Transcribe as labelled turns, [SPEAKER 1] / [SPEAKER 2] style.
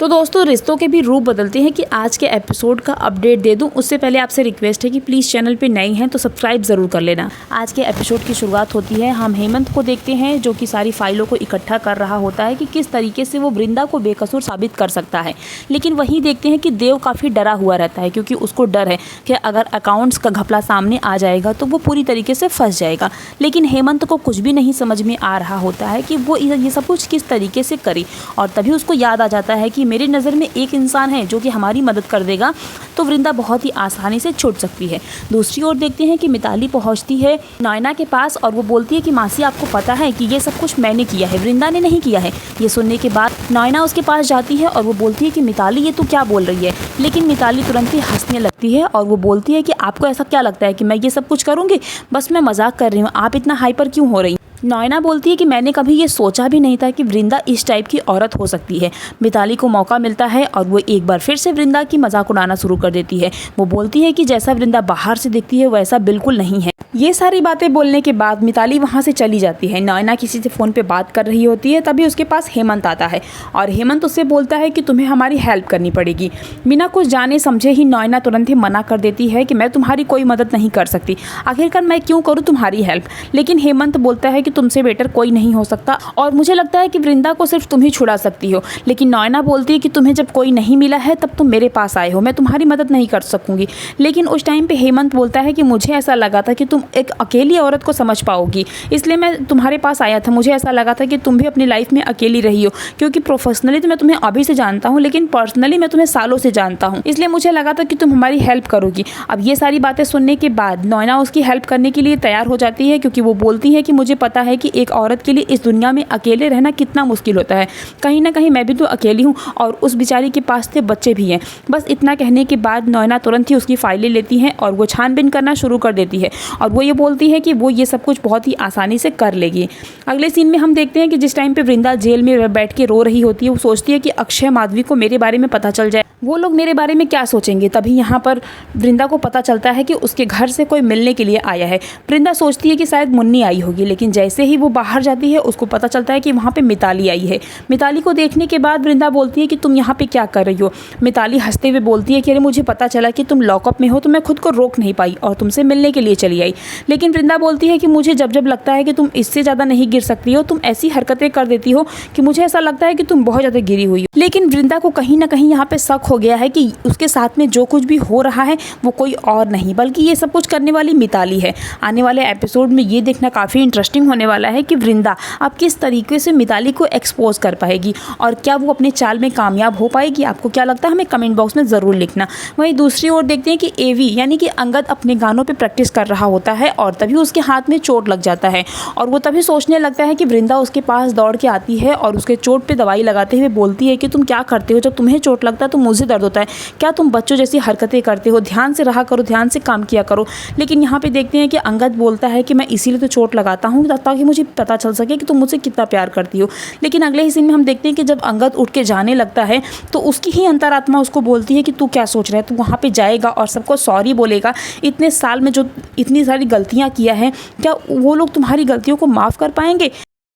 [SPEAKER 1] तो दोस्तों रिश्तों के भी रूप बदलते हैं कि आज के एपिसोड का अपडेट दे दूं उससे पहले आपसे रिक्वेस्ट है कि प्लीज़ चैनल पे नए हैं तो सब्सक्राइब ज़रूर कर लेना। आज के एपिसोड की शुरुआत होती है, हम हेमंत को देखते हैं जो कि सारी फाइलों को इकट्ठा कर रहा होता है कि किस तरीके से वो वृंदा को बेकसूर साबित कर सकता है। लेकिन वहीं देखते हैं कि देव काफ़ी डरा हुआ रहता है क्योंकि उसको डर है कि अगर अकाउंट्स का घपला सामने आ जाएगा तो वो पूरी तरीके से फंस जाएगा। लेकिन हेमंत को कुछ भी नहीं समझ में आ रहा होता है कि वो ये सब कुछ किस तरीके से करे, और तभी उसको याद आ जाता है कि मेरी नज़र में एक इंसान है जो कि हमारी मदद कर देगा तो वृंदा बहुत ही आसानी से छूट सकती है। दूसरी ओर देखते हैं कि मिताली पहुंचती है नयना के पास और वो बोलती है कि मासी आपको पता है कि ये सब कुछ मैंने किया है, वृंदा ने नहीं किया है। ये सुनने के बाद नयना उसके पास जाती है और वो बोलती है कि मिताली ये तू क्या बोल रही है। लेकिन मिताली तुरंत ही हंसने लगती है और वो बोलती है कि आपको ऐसा क्या लगता है कि मैं ये सब कुछ करूँगी, बस मैं मजाक कर रही हूँ, आप इतना हाइपर क्यों हो रही। नयना बोलती है कि मैंने कभी ये सोचा भी नहीं था कि वृंदा इस टाइप की औरत हो सकती है। मिताली को मौका मिलता है और वो एक बार फिर से वृंदा की मजाक उड़ाना शुरू कर देती है। वो बोलती है कि जैसा वृंदा बाहर से दिखती है वैसा बिल्कुल नहीं है। ये सारी बातें बोलने के बाद मिताली वहाँ से चली जाती है। नयना किसी से फ़ोन पे बात कर रही होती है, तभी उसके पास हेमंत आता है और हेमंत उससे बोलता है कि तुम्हें हमारी हेल्प करनी पड़ेगी। बिना कुछ जाने समझे ही नयना तुरंत ही मना कर देती है कि मैं तुम्हारी कोई मदद नहीं कर सकती, आखिरकार मैं क्यों करूँ तुम्हारी हेल्प। लेकिन हेमंत बोलता है कि तुमसे बेटर कोई नहीं हो सकता और मुझे लगता है कि वृंदा को सिर्फ तुम ही छुड़ा सकती हो। लेकिन नयना बोलती है कि तुम्हें जब कोई नहीं मिला है तब तुम मेरे पास आए हो, मैं तुम्हारी मदद नहीं कर सकूंगी। लेकिन उस टाइम पे हेमंत बोलता है कि मुझे ऐसा लगा था कि तुम एक अकेली औरत को समझ पाओगी, इसलिए मैं तुम्हारे पास आया था। मुझे ऐसा लगा था कि तुम भी अपनी लाइफ में अकेली रही हो, क्योंकि प्रोफेशनली तो मैं तुम्हें अभी से जानता हूँ लेकिन पर्सनली मैं तुम्हें सालों से जानता हूँ, इसलिए मुझे लगा था कि तुम हमारी हेल्प करोगी। अब ये सारी बातें सुनने के बाद नयना उसकी हेल्प करने के लिए तैयार हो जाती है, क्योंकि वो बोलती है कि मुझे पता है कि एक औरत के लिए इस दुनिया में अकेले रहना कितना मुश्किल होता है। कहीं ना कहीं मैं भी तो अकेली हूँ और उस बेचारी के पास थे बच्चे भी हैं। बस इतना कहने के बाद नयना तुरंत ही उसकी फाइलें लेती हैं और वो छानबीन करना शुरू कर देती है और वो ये बोलती है कि वो ये सब कुछ बहुत ही आसानी से कर लेगी। अगले सीन में हम देखते हैं कि जिस टाइम पे वृंदा जेल में बैठ के रो रही होती है, वो सोचती है कि अक्षय माधवी को मेरे बारे में पता चल जाए, वो लोग मेरे बारे में क्या सोचेंगे। तभी यहाँ पर वृंदा को पता चलता है कि उसके घर से कोई मिलने के लिए आया है। वृंदा सोचती है कि शायद मुन्नी आई होगी, लेकिन जैसे ही वो बाहर जाती है उसको पता चलता है कि वहाँ पे मिताली आई है। मिताली को देखने के बाद वृंदा बोलती है कि तुम यहाँ पे क्या कर रही हो। मिताली हंसते हुए बोलती है कि अरे मुझे पता चला कि तुम लॉकअप में हो तो मैं खुद को रोक नहीं पाई और तुमसे मिलने के लिए चली आई। लेकिन वृंदा बोलती है कि मुझे जब जब लगता है कि तुम इससे ज़्यादा नहीं गिर सकती हो, तुम ऐसी हरकतें कर देती हो कि मुझे ऐसा लगता है कि तुम बहुत ज़्यादा गिरी हुई हो। लेकिन वृंदा को कहीं ना कहीं यहाँ पे शक हो गया है कि उसके साथ में जो कुछ भी हो रहा है वो कोई और नहीं बल्कि ये सब कुछ करने वाली मिताली है। आने वाले एपिसोड में ये देखना काफ़ी इंटरेस्टिंग होने वाला है कि वृंदा अब किस तरीके से मिताली को एक्सपोज कर पाएगी और क्या वो अपने चाल में कामयाब हो पाएगी। आपको क्या लगता है हमें कमेंट बॉक्स में ज़रूर लिखना। वहीं दूसरी ओर देखते हैं कि एवी यानी कि अंगद अपने गानों पे प्रैक्टिस कर रहा होता है और तभी उसके हाथ में चोट लग जाता है और वो तभी सोचने लगता है कि वृंदा उसके पास दौड़ के आती है और उसके चोट पे दवाई लगाते हुए बोलती है कि तुम क्या करते हो, जब तुम्हें चोट लगता है तो मुझे दर्द होता है, क्या तुम बच्चों जैसी हरकतें करते हो, ध्यान से रहा करो, ध्यान से काम किया करो। लेकिन यहाँ पे देखते हैं कि अंगद बोलता है कि मैं इसीलिए तो चोट लगाता हूँ ताकि मुझे पता चल सके कि तुम मुझसे कितना प्यार करती हो। लेकिन अगले ही सीन में हम देखते हैं कि जब अंगद उठ के जाने लगता है तो उसकी ही अंतरात्मा उसको बोलती है कि तू क्या सोच रहा है, तू वहाँ पे जाएगा और सबको सॉरी बोलेगा। इतने साल में जो इतनी सारी गलतियाँ किया है, क्या वो लोग तुम्हारी गलतियों को माफ़ कर पाएंगे।